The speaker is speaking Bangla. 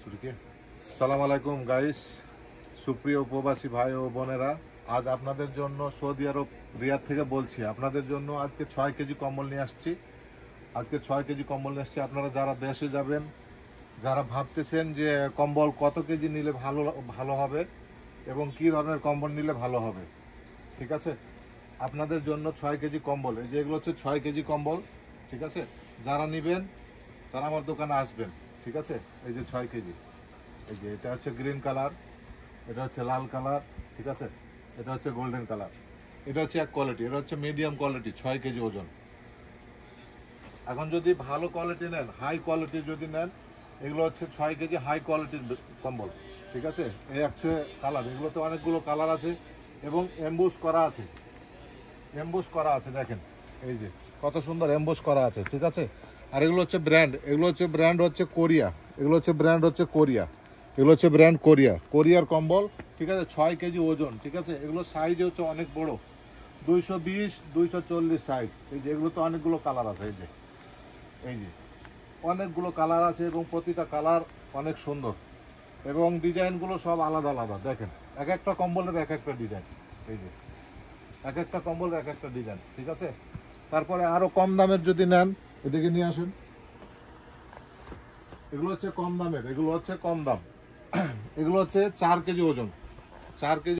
সালাম আলাইকুম গাইস, সুপ্রিয় প্রবাসী ভাই ও বোনেরা, আজ আপনাদের জন্য সৌদি আরব রিয়াদ থেকে বলছি। আপনাদের জন্য আজকে 6 কেজি কম্বল নিয়ে আসছি। আপনারা যারা দেশে যাবেন, যারা ভাবতেছেন যে কম্বল কত কেজি নিলে ভালো হবে এবং কি ধরনের কম্বল নিলে ভালো হবে, ঠিক আছে, আপনাদের জন্য 6 কেজি কম্বল। এই যে এগুলো হচ্ছে 6 কেজি কম্বল, ঠিক আছে। যারা নেবেন তারা আমার দোকানে আসবেন, ঠিক আছে। এই যে 6 কেজি, এই যে এটা হচ্ছে গ্রিন কালার, এটা হচ্ছে লাল কালার, ঠিক আছে, এটা হচ্ছে গোল্ডেন কালার। এটা হচ্ছে এক কোয়ালিটি, এটা হচ্ছে মিডিয়াম কোয়ালিটি, 6 কেজি ওজন। এখন যদি ভালো কোয়ালিটি নেন, হাই কোয়ালিটি যদি নেন, এগুলো হচ্ছে 6 কেজি হাই কোয়ালিটির কম্বল, ঠিক আছে। এই হচ্ছে কালার, এগুলোতে অনেকগুলো কালার আছে এবং এমবুস করা আছে, দেখেন এই যে কত সুন্দর এমবুস করা আছে, ঠিক আছে। আর এগুলো হচ্ছে ব্র্যান্ড হচ্ছে কোরিয়া, এগুলো হচ্ছে ব্র্যান্ড কোরিয়ার কম্বল, ঠিক আছে। 6 কেজি ওজন, ঠিক আছে। এগুলো সাইজ হচ্ছে অনেক বড়, 220 240 সাইজ। এই যে এগুলোতে অনেকগুলো কালার আছে, এই যে অনেকগুলো কালার আছে এবং প্রতিটা কালার অনেক সুন্দর এবং ডিজাইনগুলো সব আলাদা আলাদা। দেখেন এক একটা কম্বলের এক একটা ডিজাইন, এই যে এক একটা কম্বলের এক একটা ডিজাইন, ঠিক আছে। তারপরে আরও কম দামের যদি নেন, এদিকে নিয়ে আসেন। এগুলো হচ্ছে কম দামের, এগুলো হচ্ছে 4 কেজি ওজন, 4 কেজি